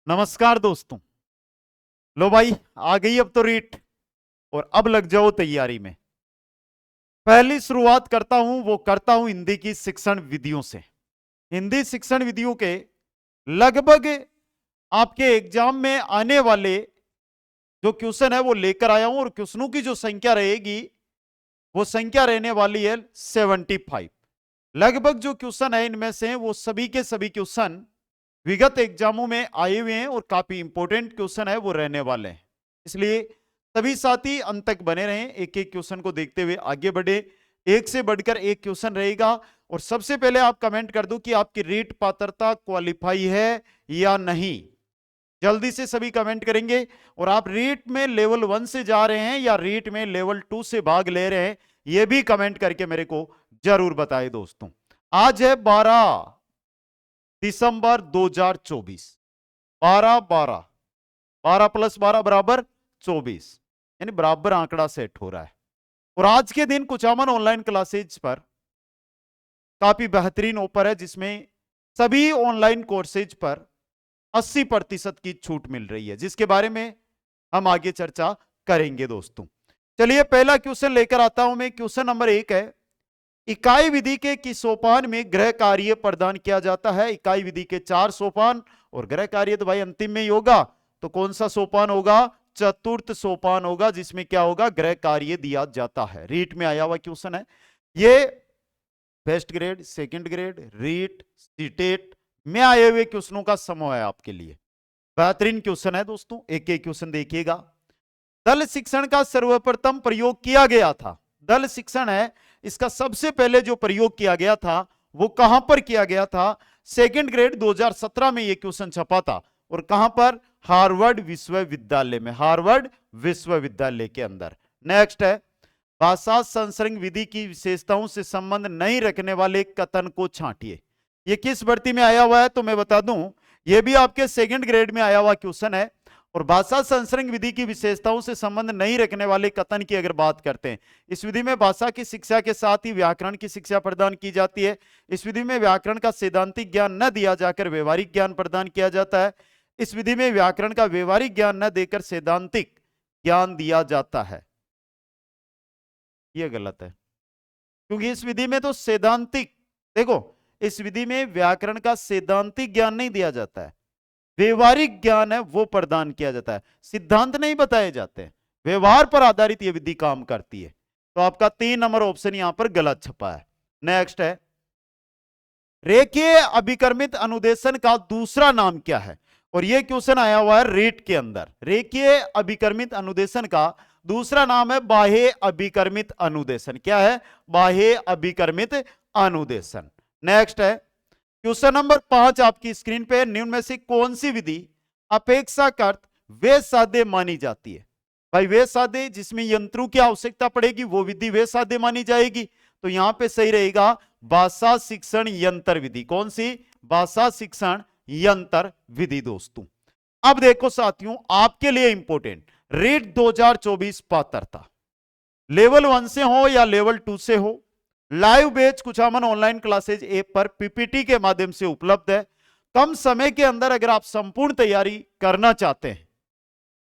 नमस्कार दोस्तों। लो भाई, आ गई अब तो रीट और अब लग जाओ तैयारी में। पहली शुरुआत करता हूं हिंदी की शिक्षण विधियों से। हिंदी शिक्षण विधियों के लगभग आपके एग्जाम में आने वाले जो क्वेश्चन है वो लेकर आया हूं और क्वेश्चनों की जो संख्या रहेगी वो संख्या रहने वाली है 75। लगभग जो क्वेश्चन है इनमें से वो सभी के सभी क्वेश्चन विगत एग्जामों में आए हुए हैं और काफी इंपॉर्टेंट क्वेश्चन है वो रहने वाले हैं। इसलिए सभी साथी अंत तक बने रहें, एक एक क्वेश्चन को देखते हुए आगे बढ़े। एक से बढ़कर एक क्वेश्चन रहेगा और सबसे पहले आप कमेंट कर दो कि आपकी रीट पात्रता क्वालिफाई है या नहीं। जल्दी से सभी कमेंट करेंगे। और आप रीट में लेवल 1 से जा रहे हैं या रीट में लेवल 2 से भाग ले रहे हैं, यह भी कमेंट करके मेरे को जरूर बताएं दोस्तों। आज है 12 दिसंबर 2024। 12 प्लस 12 बराबर 24, यानी बराबर आंकड़ा सेट हो रहा है। और आज के दिन कुचामन ऑनलाइन क्लासेज पर काफी बेहतरीन ऑफर है जिसमें सभी ऑनलाइन कोर्सेज पर 80% की छूट मिल रही है, जिसके बारे में हम आगे चर्चा करेंगे दोस्तों। चलिए पहला क्वेश्चन लेकर आता हूं मैं। क्वेश्चन नंबर 1 है, इकाई विधि के किस सोपान में गृह कार्य प्रदान किया जाता है? इकाई विधि के 4 सोपान और गृह कार्य तो भाई अंतिम में ही होगा, तो कौन सा सोपान होगा? चतुर्थ सोपान होगा, जिसमें क्या होगा? गृह कार्य दिया जाता है। रीट में आया हुआ क्वेश्चन है ये। First grade, second grade, REET, CTET में आए हुए क्वेश्चनों का समूह है आपके लिए। बेहतरीन क्वेश्चन है दोस्तों, एक एक क्वेश्चन देखिएगा। दल शिक्षण का सर्वप्रथम प्रयोग किया गया था। दल शिक्षण है, इसका सबसे पहले जो प्रयोग किया गया था वो कहां पर किया गया था? सेकंड ग्रेड 2017 में यह क्वेश्चन छपा था। और कहां पर? हार्वर्ड विश्वविद्यालय में, हार्वर्ड विश्वविद्यालय के अंदर। नेक्स्ट है, भाषा संसर्ग विधि की विशेषताओं से संबंध नहीं रखने वाले कथन को छांटिए। यह किस भर्ती में आया हुआ है तो मैं बता दूं, यह भी आपके सेकंड ग्रेड में आया हुआ क्वेश्चन है। और भाषा संसर्ग विधि की विशेषताओं से संबंध नहीं रखने वाले कथन की अगर बात करते हैं, इस विधि में भाषा की शिक्षा के साथ ही व्याकरण की शिक्षा प्रदान की जाती है। इस विधि में व्याकरण का सैद्धांतिक ज्ञान न दिया जाकर व्यवहारिक ज्ञान प्रदान किया जाता है। इस विधि में व्याकरण का व्यवहारिक ज्ञान न देकर सैद्धांतिक ज्ञान दिया जाता है। यह गलत है, क्योंकि इस विधि में तो सैद्धांतिक, देखो इस विधि में व्याकरण का सैद्धांतिक ज्ञान नहीं दिया जाता है, व्यवहारिक ज्ञान है वो प्रदान किया जाता है। सिद्धांत नहीं बताए जाते, व्यवहार पर आधारित यह विधि काम करती है। तो आपका 3 नंबर ऑप्शन यहां पर गलत छपा है। नेक्स्ट है, रेखीय अभिकर्मित अनुदेशन का दूसरा नाम क्या है? और यह क्वेश्चन आया हुआ है रीट के अंदर। रेखीय अभिकर्मित अनुदेशन का दूसरा नाम है बाह्य अभिकर्मित अनुदेशन। क्या है? बाह्य अभिकर्मित अनुदेशन। नेक्स्ट है, क्वेश्चन नंबर 5 आपकी स्क्रीन पे, निम्न में से कौन सी विधि अपेक्षाकृत वे साध्य मानी जाती है? भाई वे साध्य जिसमें यंत्रों की आवश्यकता पड़ेगी वो विधि वे साध्य मानी जाएगी। तो यहां पे सही रहेगा भाषा शिक्षण यंत्र विधि। कौन सी? भाषा शिक्षण यंत्र विधि दोस्तों। अब देखो साथियों, आपके लिए इंपॉर्टेंट, रीट 2024 पात्रता लेवल 1 से हो या लेवल 2 से हो, live batch Kuchaman online classes app पर पीपीटी के माध्यम से उपलब्ध है। कम समय के अंदर अगर आप संपूर्ण तैयारी करना चाहते हैं,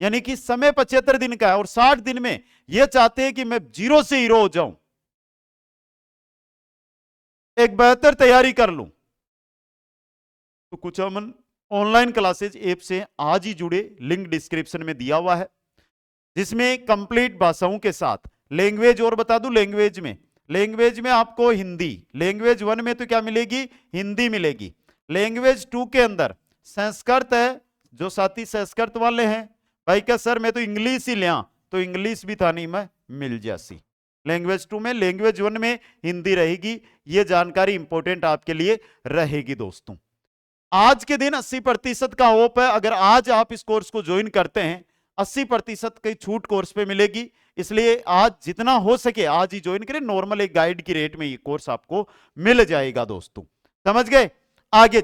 यानी कि समय 75 दिन का है और 60 दिन में यह चाहते हैं कि मैं जीरो से हीरो हो जाऊं, एक बेहतर तैयारी कर लूं, तो कुचामन ऑनलाइन क्लासेज ऐप से आज ही जुड़े। लिंक डिस्क्रिप्शन में दिया हुआ है, जिसमें कंप्लीट भाषाओं के साथ लैंग्वेज, और बता दूं लैंग्वेज में आपको हिंदी, लैंग्वेज 1 में तो क्या मिलेगी? हिंदी मिलेगी। लैंग्वेज 2 के अंदर संस्कृत है। जो साथी संस्कृत वाले हैं, भाई क्या सर मैं तो इंग्लिश ही लिया, तो इंग्लिश भी था नहीं मैं मिल जासी। लैंग्वेज 2 में, लैंग्वेज 1 में हिंदी रहेगी। यह जानकारी इंपॉर्टेंट आपके लिए रहेगी दोस्तों। आज के दिन 80% का होप है, अगर आज आप इस कोर्स को ज्वाइन करते हैं 80% की छूट कोर्स पे मिलेगी। इसलिए आज जितना हो सके आज ही ज्वाइन करें। नॉर्मल एक गाइड की रेट में ये कोर्स आपको मिल जाएगा दोस्तों, समझ गए? आगे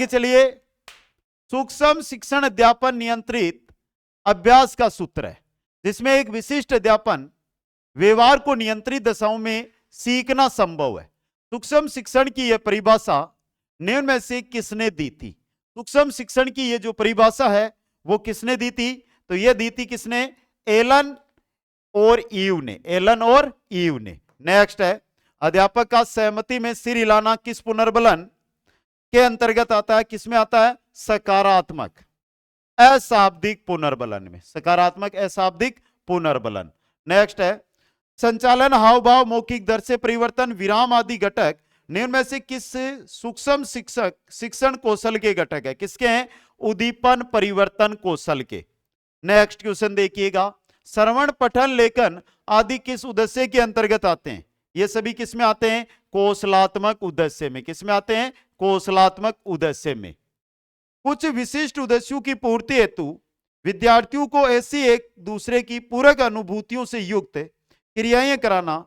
चलिए, सूक्ष्म शिक्षण अध्यापन नियंत्रित अभ्यास का सूत्र है, जिसमें एक विशिष्ट अध्यापन व्यवहार को नियंत्रित दशाओं में सीखना संभव है। सूक्ष्म शिक्षण की यह परिभाषा निम्न में से किसने दी थी? सूक्ष्म शिक्षण की ये जो परिभाषा है वो किसने दी थी? तो ये दी थी किसने? एलन और ईव ने, एलन और ईव ने। नेक्स्ट है, अध्यापक का सहमति में सिर हिलाना किस पुनर्बलन के अंतर्गत आता है? किसमें आता है? सकारात्मक अशाब्दिक पुनर्बलन में, सकारात्मक अशाब्दिक पुनर्बलन। नेक्स्ट है, संचालन, हाव भाव, मौखिक दर से परिवर्तन, विराम आदि घटक निम्न में से किस सूक्ष्म शिक्षण कौशल के घटक है? किसके हैं? उद्दीपन परिवर्तन कौशल के। नेक्स्ट क्वेश्चन देखिएगा, श्रवण, पठन, लेखन आदि किस उद्देश्य के अंतर्गत आते हैं? ये सभी किस में आते हैं? कौशलात्मक उद्देश्य में। किस में आते हैं? कौशलात्मक उद्देश्य में। कुछ विशिष्ट उद्देश्यों की पूर्ति हेतु विद्यार्थियों को ऐसी एक दूसरे की पूरक अनुभूतियों से युक्त क्रियाएं कराना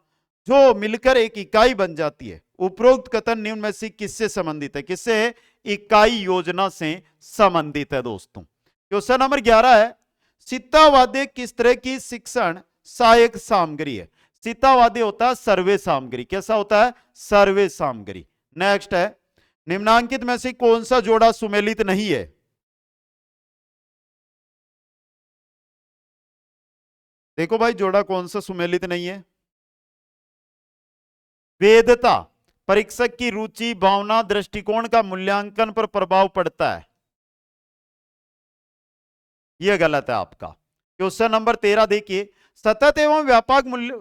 जो मिलकर एक इकाई बन जाती है। उपरोक्त कथन निम्न में से किससे संबंधित है? किससे है? इकाई योजना से संबंधित है दोस्तों। क्वेश्चन नंबर 11 है, सीतावाद्य किस तरह की शिक्षण सहायक सामग्री है? सीतावाद्य होता है सर्वे सामग्री। कैसा होता है? सर्वे सामग्री। नेक्स्ट है, निम्नांकित में से कौन सा जोड़ा सुमेलित नहीं है? देखो भाई, जोड़ा कौन सा सुमेलित नहीं है? वेदता, परीक्षक की रुचि, भावना, दृष्टिकोण का मूल्यांकन पर प्रभाव पड़ता है, यह गलत है आपका। क्वेश्चन नंबर 13 देखिए, सतत एवं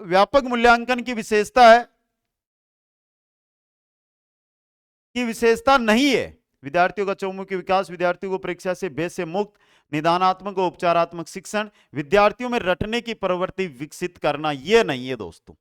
व्यापक मूल्यांकन की विशेषता है की विशेषता नहीं है। विद्यार्थियों का चौमुखी विकास, विद्यार्थियों को परीक्षा से भय से मुक्त, निदानात्मक और उपचारात्मक शिक्षण, विद्यार्थियों में रटने की प्रवृत्ति विकसित करना, यह नहीं है दोस्तों,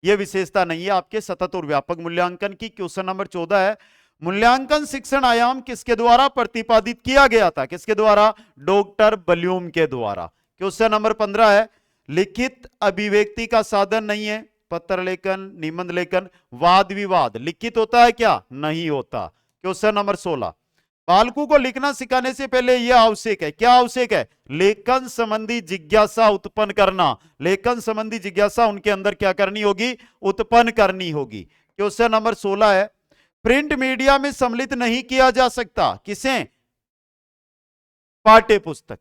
यह विशेषता नहीं है आपके सतत और व्यापक मूल्यांकन की। क्वेश्चन नंबर 14 है, मूल्यांकन शिक्षण आयाम किसके द्वारा प्रतिपादित किया गया था? किसके द्वारा? डॉक्टर ब्लूम के द्वारा। क्वेश्चन नंबर 15 है, लिखित अभिव्यक्ति का साधन नहीं है। पत्र लेखन, निबंध लेखन, वाद विवाद लिखित होता है क्या? नहीं होता। क्वेश्चन नंबर 16, बालकों को लिखना सिखाने से पहले यह आवश्यक है। क्या आवश्यक है? लेखन संबंधी जिज्ञासा उत्पन्न करना। लेखन संबंधी जिज्ञासा उनके अंदर क्या करनी होगी? उत्पन्न करनी होगी। क्वेश्चन नंबर 16 है, प्रिंट मीडिया में सम्मिलित नहीं किया जा सकता। किसे? पाठ्य पुस्तक।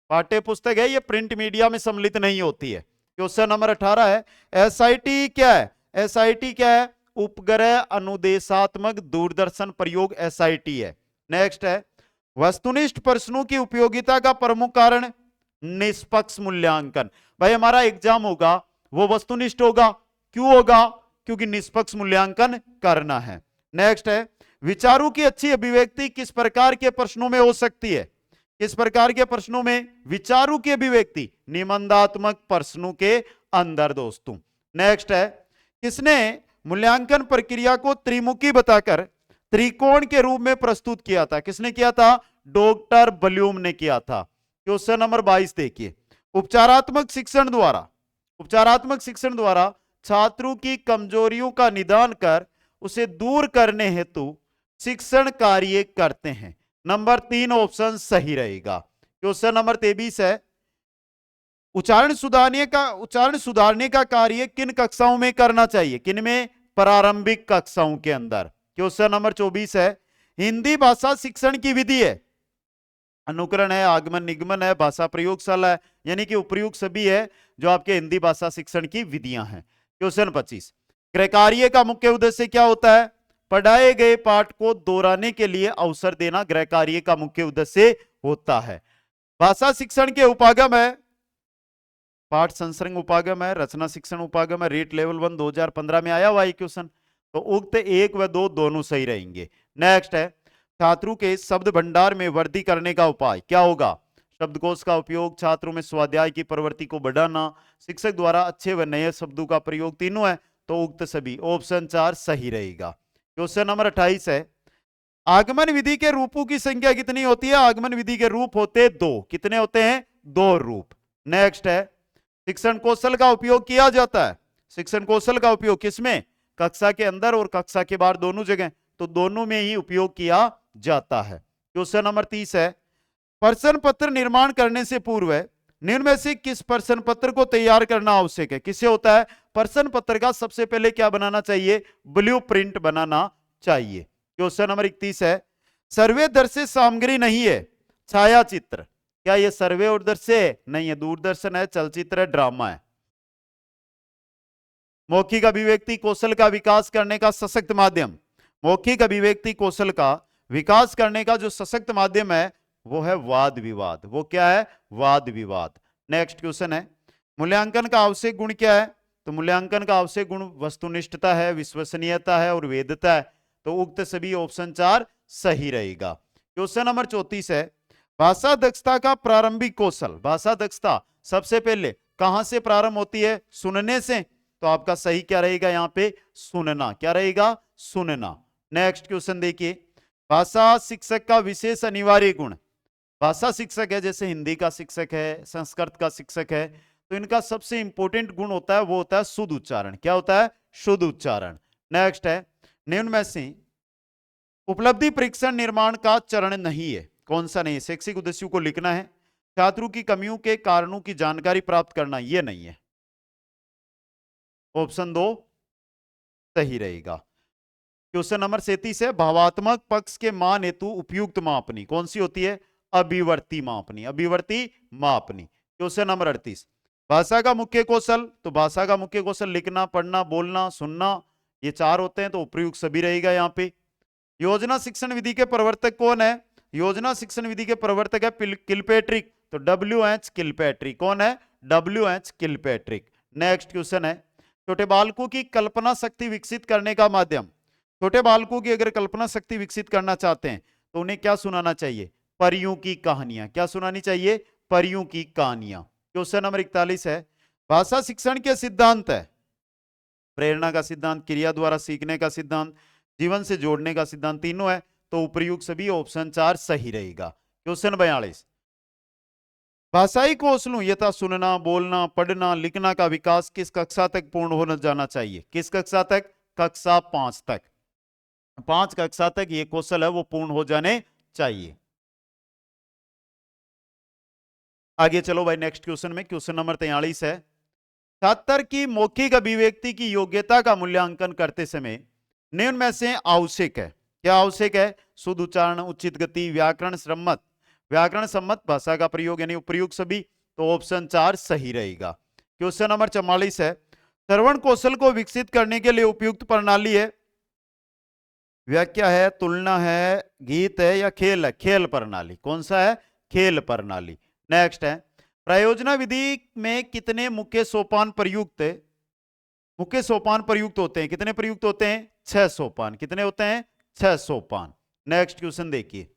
पाठ्य पुस्तक है, ये प्रिंट मीडिया में सम्मिलित नहीं होती है। क्वेश्चन नंबर 18 है, एसआईटी क्या है? एसआईटी क्या है? उपग्रह अनुदेशात्मक दूरदर्शन प्रयोग एसआईटी है। नेक्स्ट है, वस्तुनिष्ठ प्रश्नों की उपयोगिता का प्रमुख कारण निष्पक्ष मूल्यांकन। भाई हमारा एग्जाम होगा वो वस्तुनिष्ठ होगा। क्यों होगा? क्योंकि निष्पक्ष मूल्यांकन करना है। नेक्स्ट है, विचारों की अच्छी अभिव्यक्ति किस प्रकार के प्रश्नों में हो सकती है? किस प्रकार के प्रश्नों में विचारों की अभिव्यक्ति? निबंधात्मक प्रश्नों के अंदर दोस्तों। नेक्स्ट है, किसने मूल्यांकन प्रक्रिया को त्रिमुखी बताकर त्रिकोण के रूप में प्रस्तुत किया था? किसने किया था? डॉक्टर ब्लूम ने किया था। क्वेश्चन नंबर 22 देखिए, उपचारात्मक शिक्षण द्वारा छात्रों की कमजोरियों का निदान कर उसे दूर करने हेतु शिक्षण कार्य करते हैं। नंबर 3 ऑप्शन सही रहेगा। क्वेश्चन नंबर 23 है, उच्चारण सुधारने का कार्य किन कक्षाओं में करना चाहिए? किन में? प्रारंभिक कक्षाओं के अंदर। क्वेश्चन नंबर 24 है, हिंदी भाषा शिक्षण की विधि है। अनुकरण है, आगमन निगमन है, भाषा प्रयोगशाला है, यानी कि उपयुक्त सभी है जो आपके हिंदी भाषा शिक्षण की विधियां हैं। क्वेश्चन 25, गृहकार्य का मुख्य उद्देश्य क्या होता है? पढ़ाए गए पाठ को दोहराने के लिए अवसर देना गृहकार्य का मुख्य उद्देश्य होता है। भाषा शिक्षण के उपागम है, पाठ संसर्ग उपागम है, रचना शिक्षण उपागम है। रेट लेवल 1 2015 में आया हुआ है क्वेश्चन, तो उक्त 1 व 2 दोनों सही रहेंगे। नेक्स्ट है, छात्रों के शब्द भंडार में वृद्धि करने का उपाय क्या होगा? शब्दकोश का उपयोग, छात्रों में स्वाध्याय की प्रवृत्ति को बढ़ाना, शिक्षक द्वारा अच्छे व नए शब्दों का प्रयोग, तीनों है तो उक्त सभी। ऑप्शन 4 सही रहेगा। क्वेश्चन नंबर 28 है, आगमन विधि के रूपों की संख्या कितनी होती है? आगमन विधि के रूप होते 2। कितने होते हैं? 2 रूप। नेक्स्ट है, शिक्षण कौशल का उपयोग किया जाता है। शिक्षण कौशल का उपयोग किसमें? कक्षा के अंदर और कक्षा के बाहर दोनों जगह, तो दोनों में ही उपयोग किया जाता है। क्वेश्चन नंबर 30 है, प्रश्न पत्र निर्माण करने से पूर्व निम्न में से किस प्रश्न पत्र को तैयार करना आवश्यक है? किससे होता है? प्रश्न पत्र का सबसे पहले क्या बनाना चाहिए? ब्लूप्रिंट बनाना चाहिए। क्वेश्चन नंबर 31 है, सर्वे दृश्य सामग्री नहीं है, छाया चित्र। क्या ये सर्वे और दृश्य है? नहीं है, दूरदर्शन है, चलचित्र है, ड्रामा है। मौखिक अभिव्यक्ति कौशल का विकास करने का सशक्त माध्यम, मौखिक अभिव्यक्ति कौशल का विकास करने का जो सशक्त माध्यम है वो है वाद विवाद। वो क्या है? वाद विवाद। नेक्स्ट क्वेश्चन है, मूल्यांकन का आवश्यक गुण क्या है? तो मूल्यांकन का आवश्यक गुण वस्तुनिष्ठता है, विश्वसनीयता है और वेदता है। तो उक्त सभी ऑप्शन 4 सही रहेगा। क्वेश्चन नंबर 34 है, भाषा दक्षता का प्रारंभिक कौशल। भाषा दक्षता सबसे पहले कहां से प्रारंभ होती है? सुनने से। तो आपका सही क्या रहेगा यहां पे? सुनना। क्या रहेगा? सुनना। नेक्स्ट क्वेश्चन देखिए, भाषा शिक्षक का विशेष अनिवार्य गुण। भाषा शिक्षक है, जैसे हिंदी का शिक्षक है, संस्कृत का शिक्षक है, तो इनका सबसे इंपॉर्टेंट गुण होता है वो होता है शुद्ध उच्चारण। क्या होता है? शुद्ध उच्चारण। नेक्स्ट है, निम्न में से उपलब्धि परीक्षण निर्माण का चरण नहीं है। कौन सा नहीं है? शैक्षिक उद्देश्यों को लिखना है, छात्रों की कमियों के कारणों की जानकारी प्राप्त करना, ये नहीं है। ऑप्शन 2 सही रहेगा। क्वेश्चन नंबर 37 है, भावात्मक पक्ष के मान हेतु उपयुक्त मापनी कौन सी होती है? अभिवर्ती मापनी। अभिवर्ती मापनी। क्वेश्चन नंबर 38, भाषा का मुख्य कौशल। तो भाषा का मुख्य कौशल लिखना, पढ़ना, बोलना, सुनना, ये 4 होते हैं, तो उपयुक्त सभी रहेगा यहाँ पे। योजना शिक्षण विधि के प्रवर्तक कौन है? योजना शिक्षण विधि के प्रवर्तक है किलपैट्रिक। तो WH किलपैट्रिक। कौन है? WH Kilpatrick. नेक्स्ट क्वेश्चन है, छोटे बालकों की कल्पना शक्ति विकसित करने का माध्यम। छोटे बालकों की अगर कल्पना शक्ति विकसित करना चाहते हैं तो उन्हें क्या सुनाना चाहिए? परियों की कहानियां। क्या सुनानी चाहिए? परियों की कहानियां। क्वेश्चन नंबर 41 है, भाषा शिक्षण के सिद्धांत है प्रेरणा का सिद्धांत, क्रिया द्वारा सीखने का सिद्धांत, जीवन से जोड़ने का सिद्धांत, तीनों है, तो उपयुक्त सभी ऑप्शन 4 सही रहेगा। क्वेश्चन 42, भाषाई कौशलों यथा सुनना, बोलना, पढ़ना, लिखना का विकास किस कक्षा तक पूर्ण होना जाना चाहिए? किस कक्षा तक? कक्षा 5 तक। 5 कक्षा तक ये कौशल है वो पूर्ण हो जाने चाहिए। आगे चलो भाई नेक्स्ट क्वेश्चन में। क्वेश्चन नंबर 43 है, छात्र की मौखिक अभिव्यक्ति की योग्यता का मूल्यांकन करते समय निम्न में से आवश्यक है। क्या आवश्यक है? शुद्ध उच्चारण, उचित गति, व्याकरण सम्मत। व्याकरण सम्मत भाषा का प्रयोग यानी उपयुक्त सभी, तो ऑप्शन 4 सही रहेगा। क्वेश्चन नंबर 44 है, श्रवण कौशल को विकसित करने के लिए उपयुक्त प्रणाली है। व्याख्या है, तुलना है, गीत है या खेल है? खेल प्रणाली। कौन सा है? खेल प्रणाली। नेक्स्ट है, प्रयोजना विधि में कितने मुख्य सोपान प्रयुक्त है? मुख्य सोपान प्रयुक्त होते हैं। कितने प्रयुक्त होते हैं? 6 सोपान। कितने होते हैं? 6 सोपान। नेक्स्ट क्वेश्चन देखिए,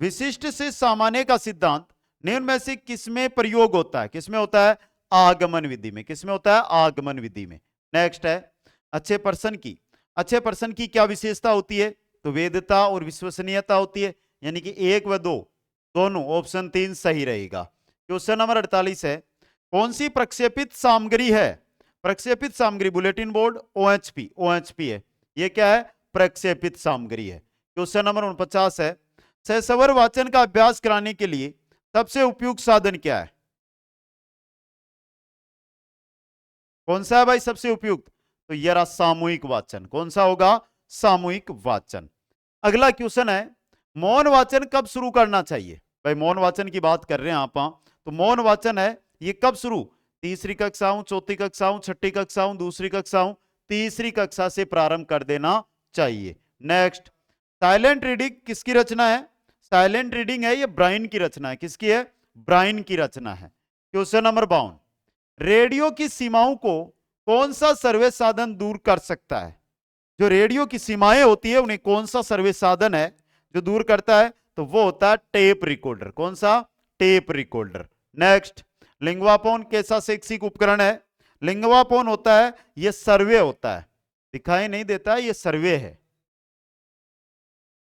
विशिष्ट से सामान्य का सिद्धांत निम्न में से किसमें प्रयोग होता है? किसमें होता है? आगमन विधि में। किसमें होता है? आगमन विधि में। नेक्स्ट है, अच्छे पर्सन की, अच्छे पर्सन की क्या विशेषता होती है? तो वेदता और विश्वसनीयता होती है, यानी कि 1 व 2 दोनों। ऑप्शन 3 सही रहेगा। क्वेश्चन नंबर 48 है, कौन सी प्रक्षेपित सामग्री है? प्रक्षेपित सामग्री बुलेटिन बोर्ड, OHP। OHP है, ये क्या है? प्रक्षेपित सामग्री है। क्वेश्चन नंबर 49 है, सहस्वर वाचन का अभ्यास कराने के लिए सबसे उपयुक्त साधन क्या है? कौन सा है भाई सबसे उपयुक्त? तो यह रहा सामूहिक वाचन। कौन सा होगा? सामूहिक वाचन। अगला क्वेश्चन है, मौन वाचन कब शुरू करना चाहिए? भाई मौन वाचन की बात कर रहे हैं आप, तो मौन वाचन है ये कब शुरू? तीसरी कक्षाओं, चौथी कक्षाओं, छठी कक्षाओं, दूसरी कक्षाओं, तीसरी कक्षा से प्रारंभ कर देना चाहिए। नेक्स्ट, साइलेंट रीडिंग किसकी रचना है? साइलेंट रीडिंग है ये ब्राइन की रचना है। किसकी है? ब्राइन की रचना है। क्वेश्चन नंबर 52, रेडियो की सीमाओं को कौन सा सर्वे साधन दूर कर सकता है? जो रेडियो की सीमाएं होती है उन्हें कौन सा सर्वे साधन है जो दूर करता है? तो वो होता है टेप रिकॉर्डर। कौन सा? Tape recorder. नेक्स्ट, लिंगवापोन कैसा शैक्षिक उपकरण है? लिंगवापोन होता है ये सर्वे होता है, दिखाई नहीं देता है, ये सर्वे है।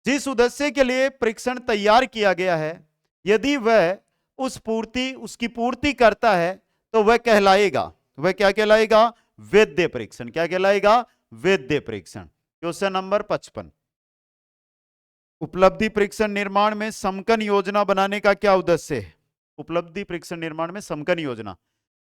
जिस उद्देश्य के लिए परीक्षण तैयार किया गया है यदि वह उसकी पूर्ति करता है तो वह कहलाएगा, वह क्या कहलाएगा? वैध परीक्षण। क्या कहलाएगा? वैध परीक्षण। क्वेश्चन नंबर 55, उपलब्धि परीक्षण निर्माण में समकन योजना बनाने का क्या उद्देश्य है? उपलब्धि परीक्षण निर्माण में समकन योजना,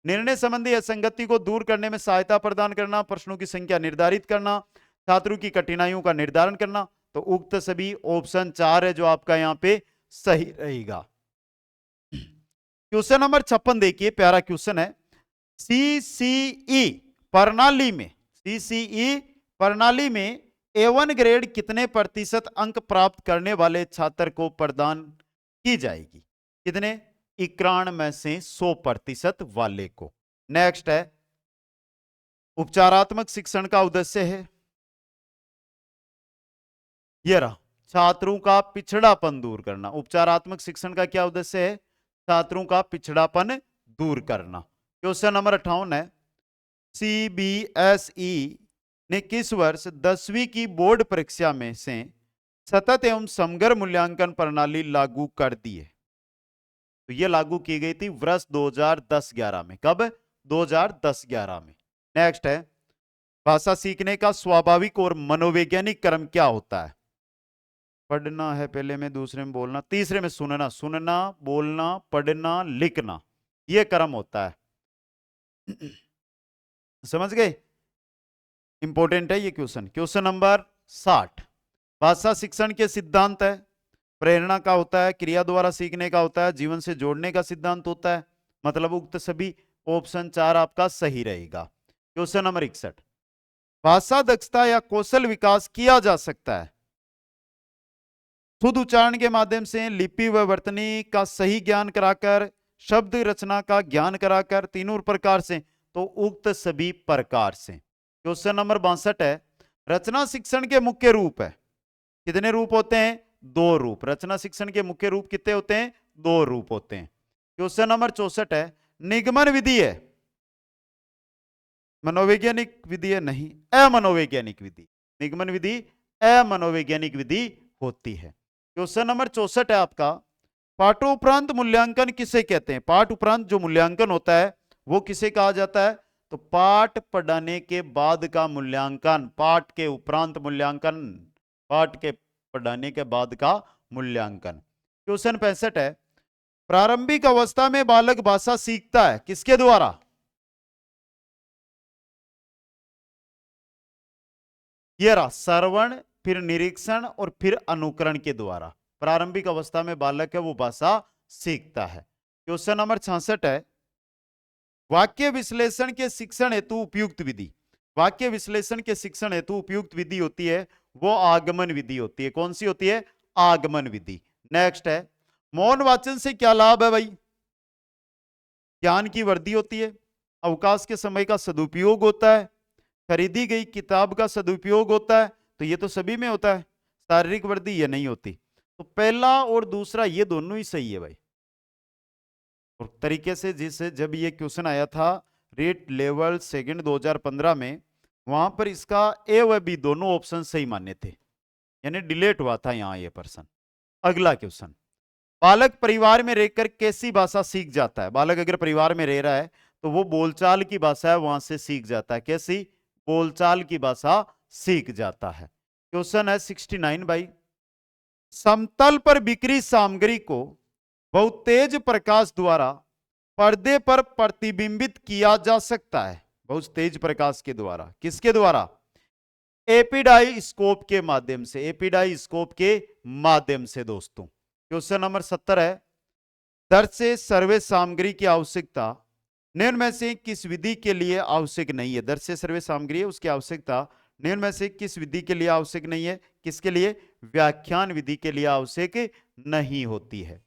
निर्णय संबंधी असंगति को दूर करने में सहायता प्रदान करना, प्रश्नों की संख्या निर्धारित करना, छात्रों की कठिनाइयों का निर्धारण करना, तो उक्त सभी ऑप्शन 4 है जो आपका यहां पे सही रहेगा। क्वेश्चन नंबर 56 देखिए, प्यारा क्वेश्चन है। सीसीई प्रणाली में, सीसीई प्रणाली में A1 ग्रेड कितने प्रतिशत अंक प्राप्त करने वाले छात्र को प्रदान की जाएगी? कितने? 91 में से 100% वाले को। नेक्स्ट है, उपचारात्मक शिक्षण का उद्देश्य है, ये रहा, छात्रों का पिछड़ापन दूर करना। उपचारात्मक शिक्षण का क्या उद्देश्य है? छात्रों का पिछड़ापन दूर करना। क्वेश्चन नंबर 58 है, सीबीएसई ने किस वर्ष 10वीं की बोर्ड परीक्षा में से सतत एवं समग्र मूल्यांकन प्रणाली लागू कर दी है? तो यह लागू की गई थी वर्ष 2010-11 में। कब? 2010-11 में। नेक्स्ट है, भाषा सीखने का स्वाभाविक और मनोवैज्ञानिक क्रम क्या होता है? पढ़ना है पहले में, दूसरे में बोलना, तीसरे में सुनना। सुनना, बोलना, पढ़ना, लिखना, यह क्रम होता है। समझ गए? इंपॉर्टेंट है ये क्वेश्चन। क्वेश्चन नंबर 60, भाषा शिक्षण के सिद्धांत है, प्रेरणा का होता है, क्रिया द्वारा सीखने का होता है, जीवन से जोड़ने का सिद्धांत होता है। मतलब उक्त सभी ऑप्शन 4 आपका सही रहेगा। क्वेश्चन नंबर 61, भाषा दक्षता या कौशल विकास किया जा सकता है शुद्ध उच्चारण के माध्यम से, लिपि व वर्तनी का सही ज्ञान कराकर, शब्द रचना का ज्ञान कराकर, तीनों प्रकार से, तो उक्त सभी प्रकार से। क्वेश्चन नंबर 62 है, रचना शिक्षण के मुख्य रूप है, कितने रूप होते हैं? 2 रूप। रचना शिक्षण के मुख्य रूप कितने होते हैं? 2 रूप होते हैं। क्वेश्चन नंबर 64 है, निगमन विधि है, मनोवैज्ञानिक विधि है? नहीं, अमनोवैज्ञानिक विधि। निगमन विधि अमनोवैज्ञानिक विधि होती है। क्वेश्चन नंबर 64 है आपका, पाठोपरांत मूल्यांकन किसे कहते हैं? पाठ उपरांत जो मूल्यांकन होता है वो किसे कहा जाता है? तो पाठ पढ़ाने के बाद का मूल्यांकन, पाठ के उपरांत मूल्यांकन, पाठ के पढ़ाने के बाद का मूल्यांकन। क्वेश्चन 65 है, प्रारंभिक अवस्था में बालक भाषा सीखता है किसके द्वारा? ये रहा, श्रवण, फिर निरीक्षण और फिर अनुकरण के द्वारा। प्रारंभिक अवस्था में बालक है वो भाषा सीखता है। क्वेश्चन नंबर 66 है, वाक्य विश्लेषण के शिक्षण हेतु उपयुक्त विधि। वाक्य विश्लेषण के शिक्षण हेतु उपयुक्त विधि होती है वो आगमन विधि होती है। कौन सी होती है? आगमन विधि। नेक्स्ट है, मौन वाचन से क्या लाभ है भाई? ज्ञान की वृद्धि होती है, अवकाश के समय का सदुपयोग होता है, खरीदी गई किताब का सदुपयोग होता है, तो ये तो सभी में होता है। शारीरिक वृद्धि ये नहीं होती। तो पहला और दूसरा ये दोनों ही सही है भाई। और तरीके से जिसे जब ये क्वेश्चन आया था रेट लेवल सेकंड 2015 में, वहां पर इसका ए व बी दोनों ऑप्शन सही माने थे, यानी डिलीट हुआ था यहां ये पर्सन। अगला क्वेश्चन, बालक परिवार में रहकर कैसी भाषा सीख जाता है? बालक अगर परिवार में रह रहा है तो वो बोलचाल की भाषा है वहां से सीख जाता है। कैसी? बोलचाल की भाषा सीख जाता है। क्वेश्चन है 69 भाई, समतल पर बिखरी सामग्री को बहुत तेज प्रकाश द्वारा पर्दे पर प्रतिबिंबित किया जा सकता है। बहुत तेज प्रकाश के द्वारा, किसके द्वारा? एपिडाइस्कोप के माध्यम से, एपिडाइस्कोप के माध्यम से दोस्तों। क्वेश्चन नंबर 70 है, दर्ज से सर्वे सामग्री की आवश्यकता निम्न में से किस विधि के लिए आवश्यक नहीं है? दर्ज से सर्वे सामग्री है उसकी आवश्यकता निम्न में से किस विधि के लिए आवश्यक नहीं है? किसके लिए? व्याख्यान विधि के लिए आवश्यक नहीं होती है।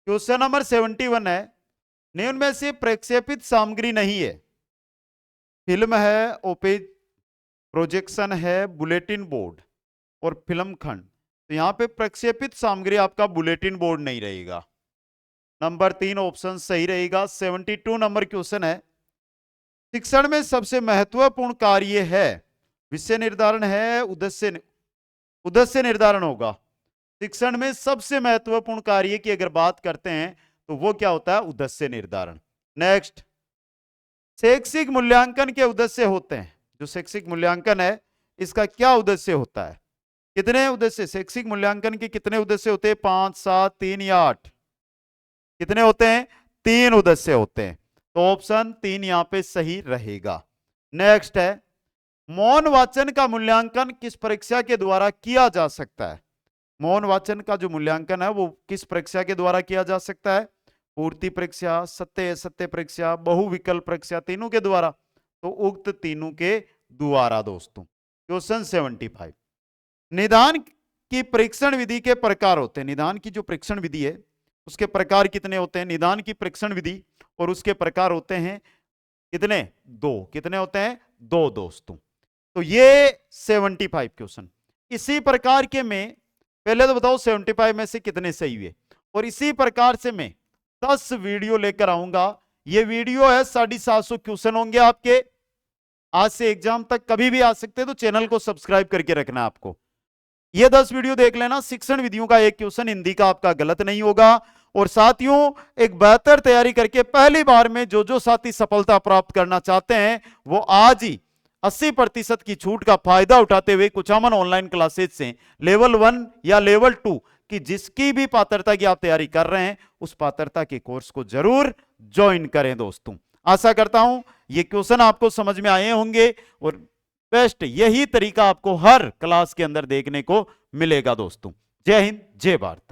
क्वेश्चन नंबर 71 है, निम्न में से प्रक्षेपित सामग्री नहीं है। फिल्म है, ओपेज प्रोजेक्शन है, बुलेटिन बोर्ड और फिल्म खंड। तो यहां पे प्रक्षेपित सामग्री आपका बुलेटिन बोर्ड नहीं रहेगा। नंबर 3 ऑप्शन सही रहेगा। 72 नंबर क्वेश्चन है, शिक्षण में सबसे महत्वपूर्ण कार्य है, विषय निर्धारण है, उद्देश्य निर्धारण होगा। शिक्षण में सबसे महत्वपूर्ण कार्य की अगर बात करते हैं तो वो क्या होता है? उद्देश्य निर्धारण। नेक्स्ट, शैक्षिक मूल्यांकन के उद्देश्य होते हैं। जो शैक्षिक मूल्यांकन है इसका क्या उद्देश्य होता है? कितने उद्देश्य? शैक्षिक मूल्यांकन के कितने उद्देश्य होते हैं? 5, 7, 3 या 8? कितने होते हैं? 3 उद्देश्य होते हैं। तो ऑप्शन 3 यहां पे सही रहेगा। नेक्स्ट है, मौन वाचन का मूल्यांकन किस परीक्षा के द्वारा किया जा सकता है? मौन वाचन का जो मूल्यांकन है वो किस परीक्षा के द्वारा किया जा सकता है? पूर्ति परीक्षा, सत्य असत्य परीक्षा, बहुविकल्प परीक्षा, तीनों के द्वारा। तो उक्त तीनों के द्वारा दोस्तों। क्वेश्चन 75, निदान की परीक्षण विधि के प्रकार होते हैं। निदान की जो परीक्षण विधि है उसके प्रकार कितने होते हैं? निदान की परीक्षण विधि और उसके प्रकार होते हैं कितने? दो। कितने होते हैं? दो दोस्तों। तो ये 75 क्वेश्चन। इसी प्रकार के में पहले तो बताओ 75 में से कितने सही हुए, और इसी प्रकार से मैं 10 वीडियो लेकर आऊंगा। ये वीडियो है 750 क्वेश्चन होंगे आपके। आज से एग्जाम तक कभी भी आ सकते हैं, तो चैनल को सब्सक्राइब करके रखना आपको। ये 10 वीडियो देख लेना। शिक्षण विधियों का एक क्वेश्चन हिंदी का आपका गलत नहीं होगा। और साथियों, एक बेहतर तैयारी करके पहली बार में जो साथी सफलता प्राप्त करना चाहते हैं वो आज ही 80% की छूट का फायदा उठाते हुए कुचामन ऑनलाइन क्लासेज से लेवल 1 या लेवल 2 की जिसकी भी पात्रता की आप तैयारी कर रहे हैं उस पात्रता के कोर्स को जरूर ज्वाइन करें दोस्तों। आशा करता हूं ये क्वेश्चन आपको समझ में आए होंगे, और बेस्ट यही तरीका आपको हर क्लास के अंदर देखने को मिलेगा दोस्तों। जय हिंद, जय भारत।